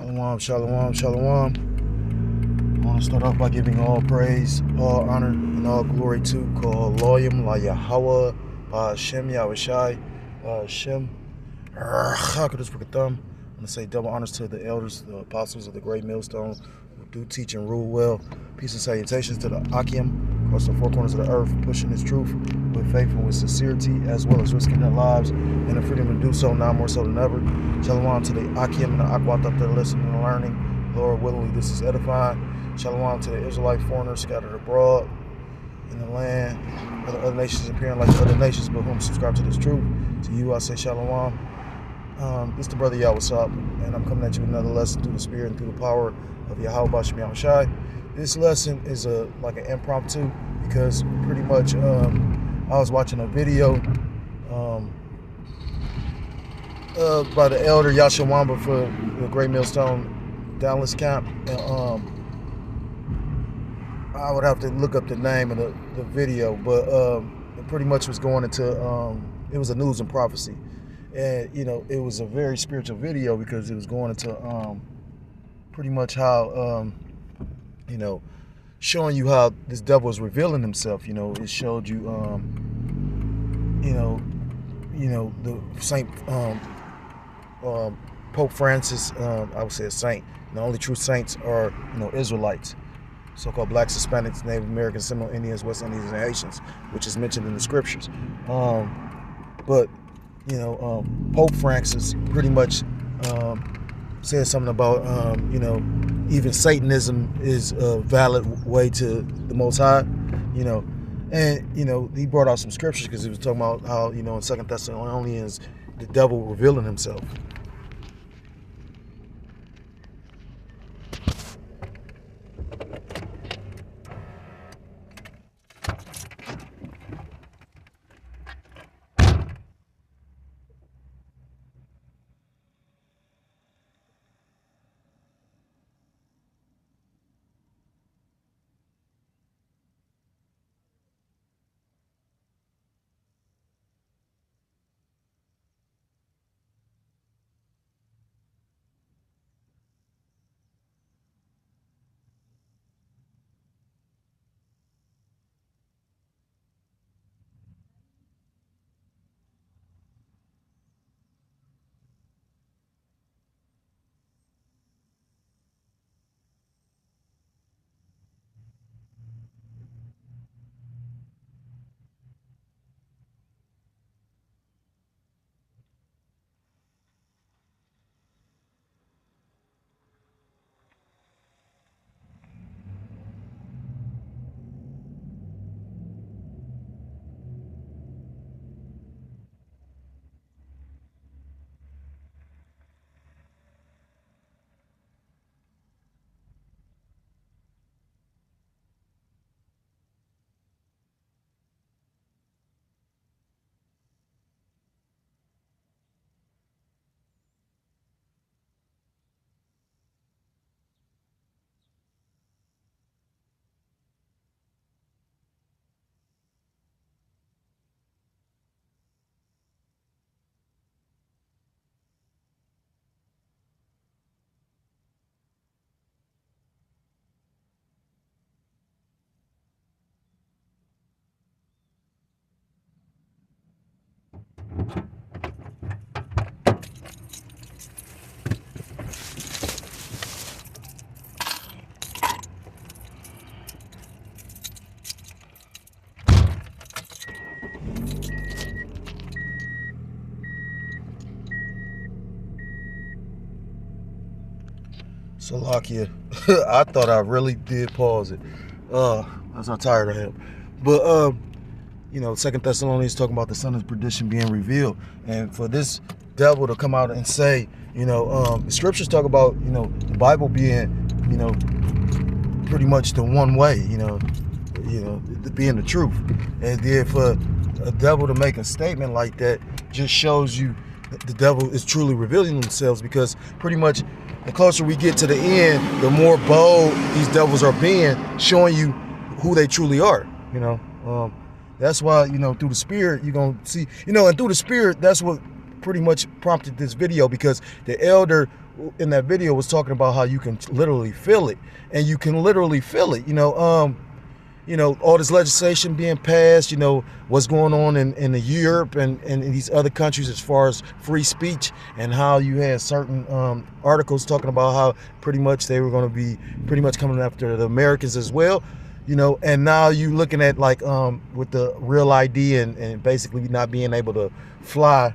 Shalom, shalom, shalom. I want to start off by giving all praise, all honor, and all glory to Koloyim La Yahweh, Hashem Yahushai, Hashem Chakras Thumb. I want to say double honors to the elders, the apostles of the great millstone who do teach and rule well. Peace and salutations to the Akim across the four corners of the earth, pushing this truth with faith and with sincerity, as well as risking their lives and the freedom to do so now more so than ever. Shalom to the Akim and the Akwat up there listening and learning. Lord willingly, this is edifying. Shalom to the Israelite foreigners scattered abroad in the land, other nations appearing like the other nations, but whom subscribe to this truth. To you I say shalom. This is the brother Yah, what's up? And I'm coming at you with another lesson through the spirit and through the power of Yahweh Bashem Yahushai. This lesson is like an impromptu because pretty much I was watching a video by the elder Yashawamba for the Great Millstone Dallas Camp. And, I would have to look up the name of the video, but it pretty much was going into, it was a news and prophecy. And, you know, it was a very spiritual video because it was going into pretty much how, you know, showing you how this devil is revealing himself. You know, it showed you, the Saint Pope Francis, I would say a saint. The only true saints are, Israelites, so-called blacks, Hispanics, Native Americans, Seminole Indians, West Indians, and Haitians, which is mentioned in the scriptures. But Pope Francis pretty much said something about, even Satanism is a valid way to the Most High, and, he brought out some scriptures because he was talking about how, in 2 Thessalonians, the devil revealing himself. Salakia, I thought I really did pause it. That's how tired I am. But 2 Thessalonians talking about the son of perdition being revealed, and for this devil to come out and say, the scriptures talk about, the Bible being, pretty much the one way, being the truth, and then for a devil to make a statement like that just shows you that the devil is truly revealing themselves, because pretty much the closer we get to the end, the more bold these devils are being, showing you who they truly are. That's why, through the spirit, you're going to see, and through the spirit, that's what pretty much prompted this video, because the elder in that video was talking about how you can literally feel it, and you can literally feel it. All this legislation being passed, what's going on in the Europe and these other countries as far as free speech, and how you had certain articles talking about how pretty much they were going to be pretty much coming after the Americans as well. And now you looking at like with the real ID and basically not being able to fly,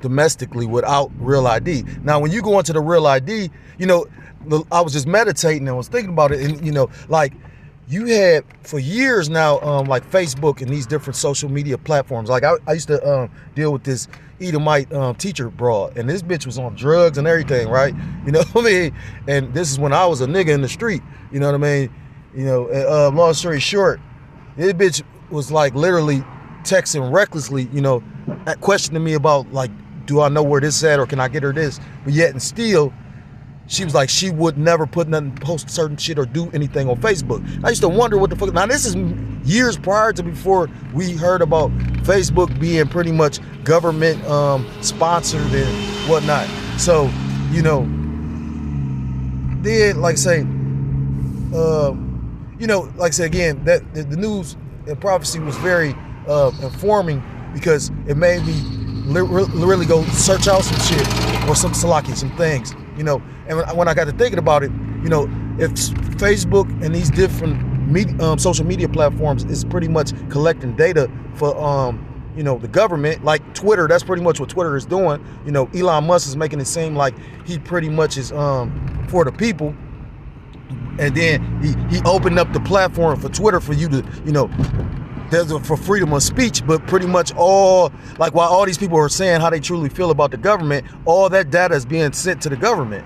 domestically without real ID. Now, when you go into the real ID, I was just meditating and was thinking about it, and like you had for years now, like Facebook and these different social media platforms. Like I used to deal with this Edomite teacher broad, and this bitch was on drugs and everything, right? You know what I mean? And this is when I was a nigga in the street. You know what I mean? Long story short, this bitch was like literally texting recklessly, questioning me about like, do I know where this is at, or can I get her this? But yet and still, she was like, she would never put nothing, post certain shit or do anything on Facebook. I used to wonder what the fuck. Now this is years prior to before we heard about Facebook being pretty much government sponsored and whatnot. So, then like I say, like I said again, that the news and prophecy was very informing, because it made me really go search out some shit or some things, and when I got to thinking about it, if Facebook and these different social media platforms is pretty much collecting data for the government, like Twitter, that's pretty much what Twitter is doing. Elon Musk is making it seem like he pretty much is for the people, and then he opened up the platform for Twitter for you to for freedom of speech. But pretty much while all these people are saying how they truly feel about the government, all that data is being sent to the government.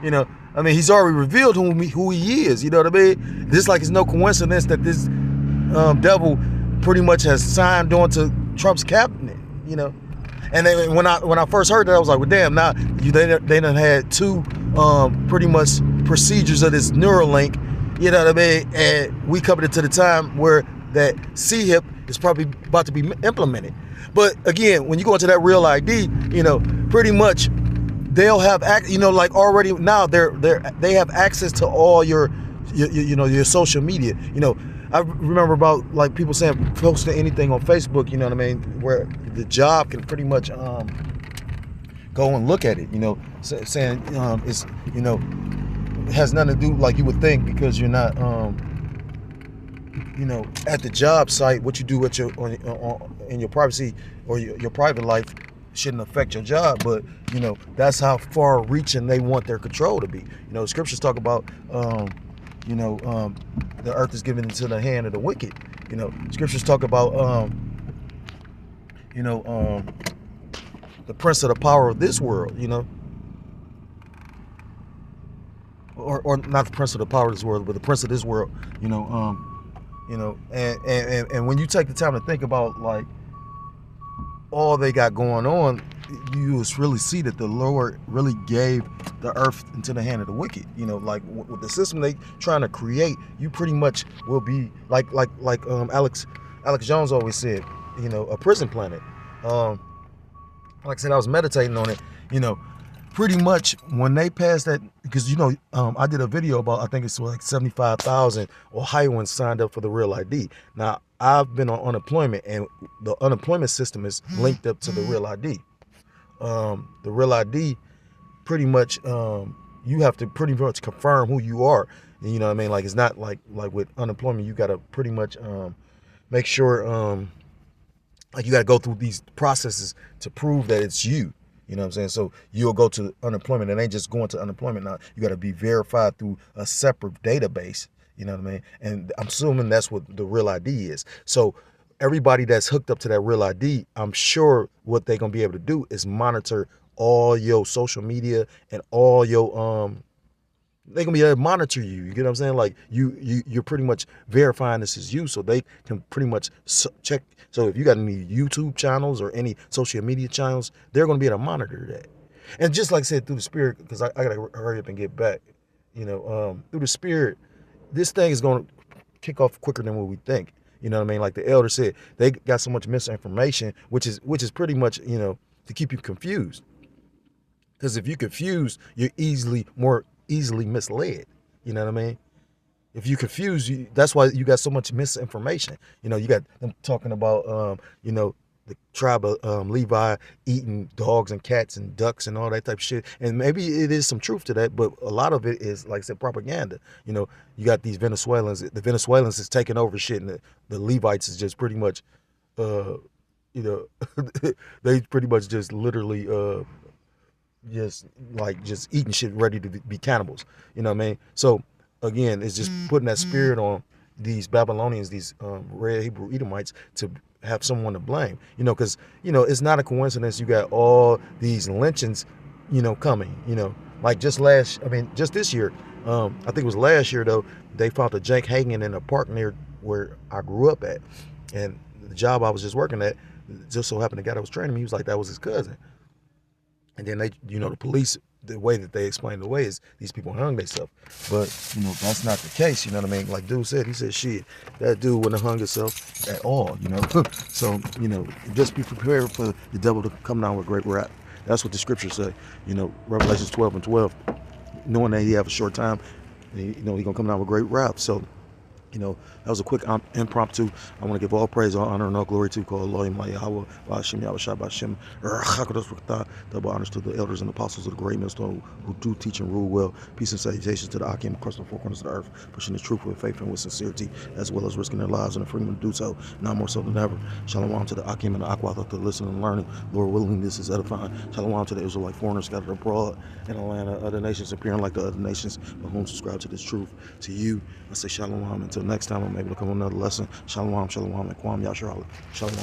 He's already revealed who he is. You know what I mean? Just like it's no coincidence that this devil pretty much has signed on to Trump's cabinet. And then when I first heard that, I was like, well, damn, now they done had two pretty much procedures of this Neuralink. You know what I mean? And we coming into the time where that CHIP is probably about to be implemented. But again, when you go into that real ID, pretty much they'll have like already now they have access to all your social media. I remember about like people saying posting anything on Facebook, you know what I mean, where the job can pretty much go and look at it, saying it's it has nothing to do like you would think, because you're not at the job site. What you do with in your privacy or your private life shouldn't affect your job, but that's how far reaching they want their control to be. Scriptures talk about the earth is given into the hand of the wicked. Scriptures talk about the prince of the power of this world, or not the prince of the power of this world, but the prince of this world, and when you take the time to think about like all they got going on, you just really see that the Lord really gave the earth into the hand of the wicked. Like with the system they trying to create, you pretty much will be like Alex Jones always said, a prison planet. Like I said, I was meditating on it. Pretty much when they passed that, because I did a video about, I think it's like 75,000 Ohioans signed up for the real ID. Now I've been on unemployment, and the unemployment system is linked up to the real ID. The real ID, pretty much, you have to pretty much confirm who you are. You know what I mean? Like it's not like with unemployment, you got to pretty much make sure, like you got to go through these processes to prove that it's you. You know what I'm saying? So you'll go to unemployment. It ain't just going to unemployment now. You got to be verified through a separate database. You know what I mean? And I'm assuming that's what the real ID is. So everybody that's hooked up to that real ID, I'm sure what they're going to be able to do is monitor all your social media and all your they're gonna be able to monitor you. You get what I'm saying? Like you're pretty much verifying this is you, so they can pretty much check. So if you got any YouTube channels or any social media channels, they're gonna be able to monitor that. And just like I said, through the spirit, because I gotta hurry up and get back. Through the spirit, this thing is gonna kick off quicker than what we think. You know what I mean? Like the elder said, they got so much misinformation, which is pretty much to keep you confused. Because if you confused, you're more easily misled. You know what I mean? If you confuse, that's why you got so much misinformation. You got them talking about, the tribe of Levi eating dogs and cats and ducks and all that type of shit. And maybe it is some truth to that, but a lot of it is, like I said, propaganda. You got these Venezuelans. The Venezuelans is taking over shit, and the Levites is just pretty much, uh, you know, they pretty much just literally just eating shit ready to be cannibals. You know what I mean? So again, it's just putting that spirit on these Babylonians, these red Hebrew Edomites, to have someone to blame. Because it's not a coincidence you got all these lynchings, coming. Like just this year. I think it was last year though. They found a Jake hanging in a park near where I grew up at, and the job I was just working at, just so happened the guy that was training me, he was like, that was his cousin. And then the police, the way that they explained the way is these people hung themselves. But, that's not the case, you know what I mean? Like dude said, he said, shit, that dude wouldn't have hung himself at all, So, just be prepared for the devil to come down with great wrath. That's what the scriptures say, Revelations 12:12, knowing that he have a short time, he's going to come down with great wrath. So, that was a quick impromptu. I want to give all praise, all honor, and all glory to call Elohim Yahweh, Ba'ashem, Yahushua, Ba'ashem, double honors to the elders and apostles of the great millstone who do teach and rule well. Peace and salutations to the Akim across the four corners of the earth, pushing the truth with faith and with sincerity, as well as risking their lives and the freedom to do so, now more so than ever. Shalom to the Akim and the Aquath, to listen and learning. Lord willing, this is edifying. Shalom to the Israelite foreigners scattered abroad in the land of other nations, appearing like the other nations, but whom subscribe to this truth. To you, I say shalom. Until next time, I'm able to come with another lesson. Shalom, shalom, and Kwam Yasharala. Shalom.